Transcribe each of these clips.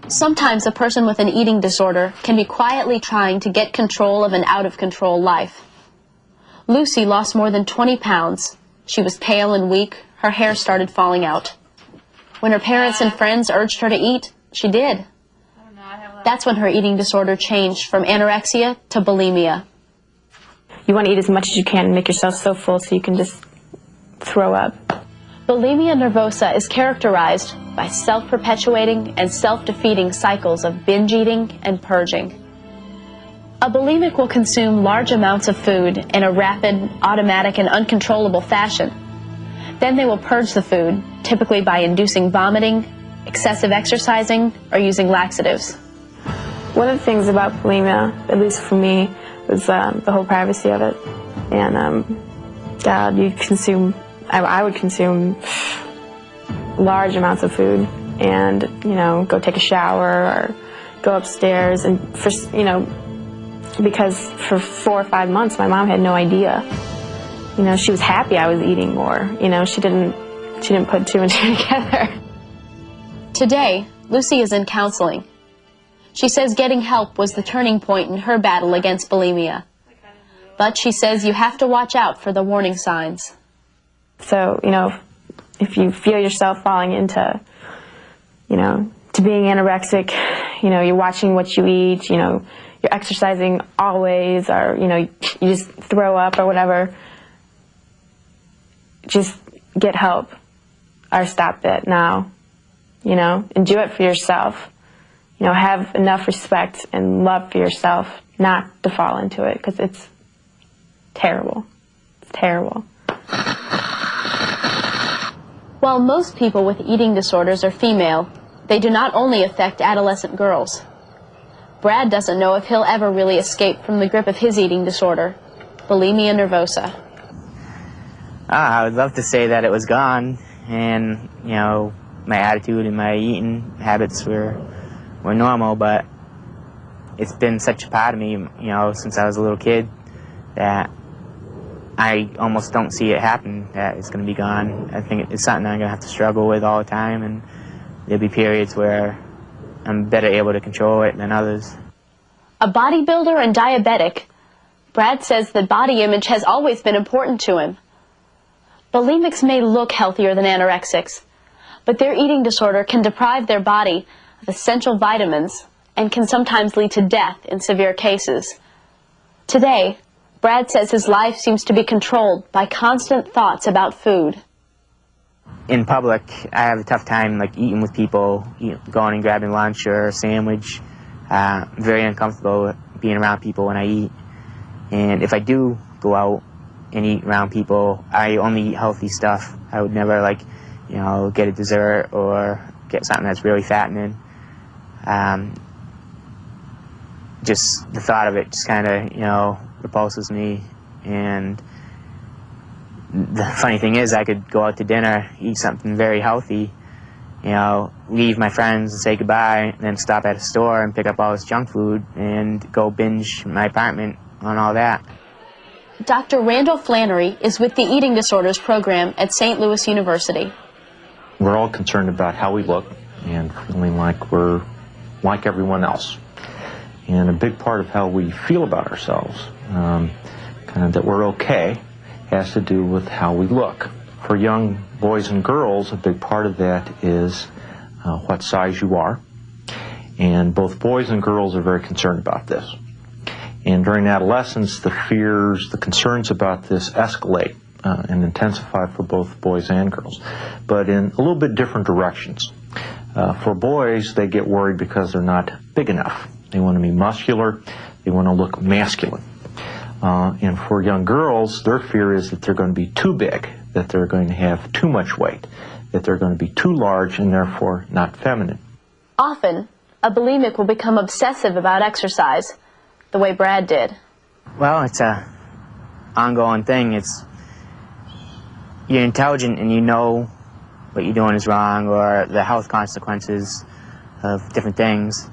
Sometimes a person with an eating disorder can be quietly trying to get control of an out-of-control life. Lucy lost more than 20 pounds. She was pale and weak. Her hair started falling out. When her parents and friends urged her to eat, she did. That's when her eating disorder changed from anorexia to bulimia. You want to eat as much as you can and make yourself so full so you can just throw up. Bulimia nervosa is characterized by self-perpetuating and self-defeating cycles of binge eating and purging. A bulimic will consume large amounts of food in a rapid, automatic, and uncontrollable fashion. Then they will purge the food, typically by inducing vomiting, excessive exercising, or using laxatives. One of the things about bulimia, at least for me, was the whole privacy of it. And God, I would consume large amounts of food and, go take a shower or go upstairs. And, because for 4 or 5 months, my mom had no idea. She was happy I was eating more. She didn't put two and two together. Today, Lucy is in counseling. She says getting help was the turning point in her battle against bulimia. But she says you have to watch out for the warning signs. So, if you feel yourself falling into, to being anorexic, you're watching what you eat, you're exercising always, or, you just throw up or whatever, just get help or stop it now, and do it for yourself. Have enough respect and love for yourself not to fall into it, because it's terrible. It's terrible. While most people with eating disorders are female, they do not only affect adolescent girls. Brad doesn't know if he'll ever really escape from the grip of his eating disorder, bulimia nervosa. I would love to say that it was gone, and, my attitude and my eating habits were normal, but it's been such a part of me, since I was a little kid, that I almost don't see it happen, that it's going to be gone. I think it's something I'm going to have to struggle with all the time, and there'll be periods where I'm better able to control it than others. A bodybuilder and diabetic, Brad says that body image has always been important to him. Bulimics may look healthier than anorexics, but their eating disorder can deprive their body of essential vitamins and can sometimes lead to death in severe cases. Today, Brad says his life seems to be controlled by constant thoughts about food. In public, I have a tough time eating with people, going and grabbing lunch or a sandwich. Very uncomfortable being around people when I eat. And if I do go out and eat around people, I only eat healthy stuff. I would never get a dessert or get something that's really fattening. Just the thought of it just kind of, repulses me. And the funny thing is, I could go out to dinner, eat something very healthy, leave my friends and say goodbye, and then stop at a store and pick up all this junk food and go binge my apartment on all that. Dr. Randall Flannery is with the Eating Disorders program at St. Louis University. We're all concerned about how we look and feeling like we're like everyone else. And a big part of how we feel about ourselves, that we're okay, has to do with how we look. For young boys and girls, a big part of that is what size you are. And both boys and girls are very concerned about this. And during adolescence, the fears, the concerns about this escalate and intensify for both boys and girls, but in a little bit different directions. For boys, they get worried because they're not big enough. They want to be muscular, they want to look masculine. And for young girls, their fear is that they're going to be too big, that they're going to have too much weight, that they're going to be too large and therefore not feminine. Often, a bulimic will become obsessive about exercise, the way Brad did. Well, it's a ongoing thing. You're intelligent and you know what you're doing is wrong, or the health consequences of different things.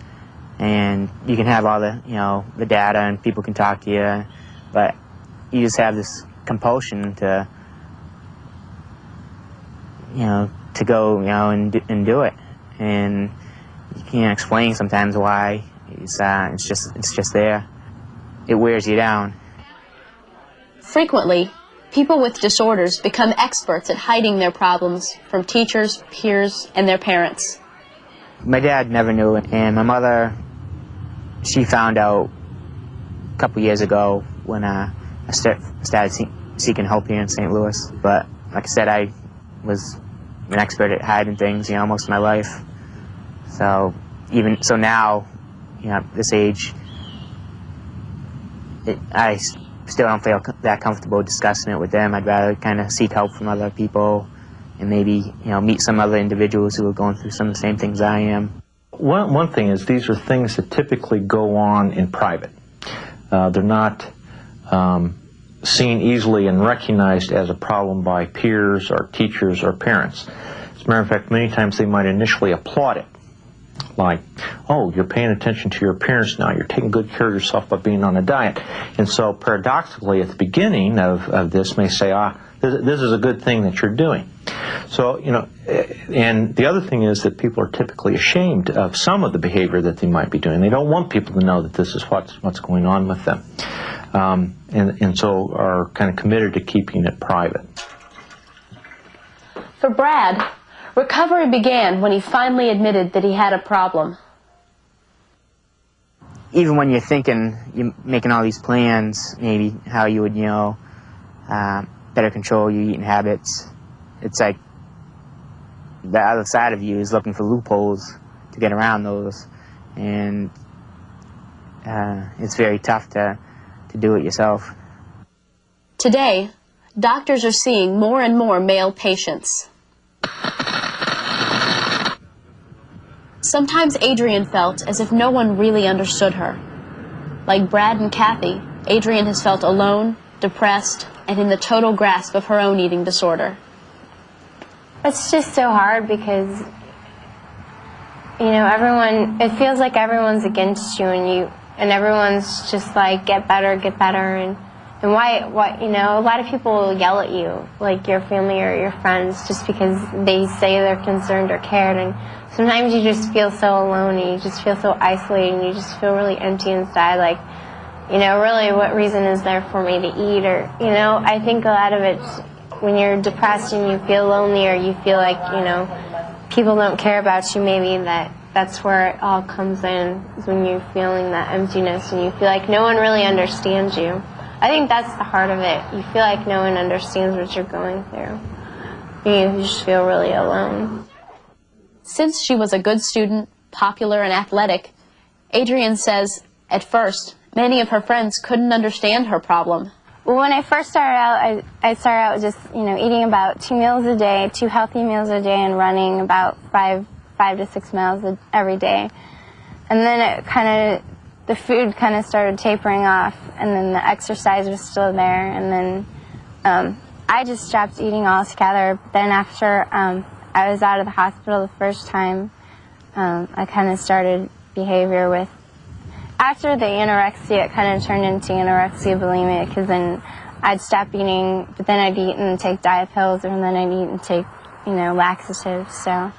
And you can have all the, the data and people can talk to you, but you just have this compulsion to, to go, and do it. And you can't explain sometimes why. It's just there. It wears you down. Frequently, people with disorders become experts at hiding their problems from teachers, peers, and their parents. My dad never knew, and my mother, she found out a couple years ago when I started seeking help here in St. Louis. But like I said, I was an expert at hiding things, most of my life. So now, at this age, I still don't feel that comfortable discussing it with them. I'd rather kind of seek help from other people and maybe, meet some other individuals who are going through some of the same things I am. One thing is these are things that typically go on in private. They're not seen easily and recognized as a problem by peers or teachers or parents. As a matter of fact, many times they might initially applaud it. Like, oh, you're paying attention to your appearance now, you're taking good care of yourself by being on a diet. And so paradoxically at the beginning of this may say, this is a good thing that you're doing. So, and the other thing is that people are typically ashamed of some of the behavior that they might be doing. They don't want people to know that this is what's going on with them. And so are kind of committed to keeping it private. For Brad, recovery began when he finally admitted that he had a problem. Even when you're making all these plans, maybe how you would, better control your eating habits, it's like the other side of you is looking for loopholes to get around those, and it's very tough to do it yourself. Today, doctors are seeing more and more male patients. Sometimes Adrienne felt as if no one really understood her. Like Brad and Kathy, Adrienne has felt alone, depressed, and in the total grasp of her own eating disorder. It's just so hard because, it feels like everyone's against you and everyone's just like, get better, and why, a lot of people will yell at you, like your family or your friends, just because they say they're concerned or cared, and sometimes you just feel so alone and you just feel so isolated and you just feel really empty inside, like, really what reason is there for me to eat? Or, I think a lot of it's when you're depressed and you feel lonely or you feel like, people don't care about you, maybe that's where it all comes in, is when you're feeling that emptiness and you feel like no one really understands you. I think that's the heart of it. You feel like no one understands what you're going through. You just feel really alone. Since she was a good student, popular and athletic, Adrienne says, at first, many of her friends couldn't understand her problem. Well, when I first started out, I started out just, eating about 2 meals a day, 2 healthy meals a day, and running about 5 to 6 miles every day. And then the food kind of started tapering off, and then the exercise was still there, and then I just stopped eating altogether. But then after I was out of the hospital the first time, I kind of started behavior with, after the anorexia, it kind of turned into anorexia bulimia, because then I'd stop eating, but then I'd eat and take diet pills, and then I'd eat and take, laxatives. So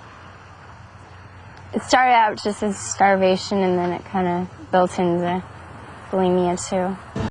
it started out just as starvation, and then it kind of built into bulimia too.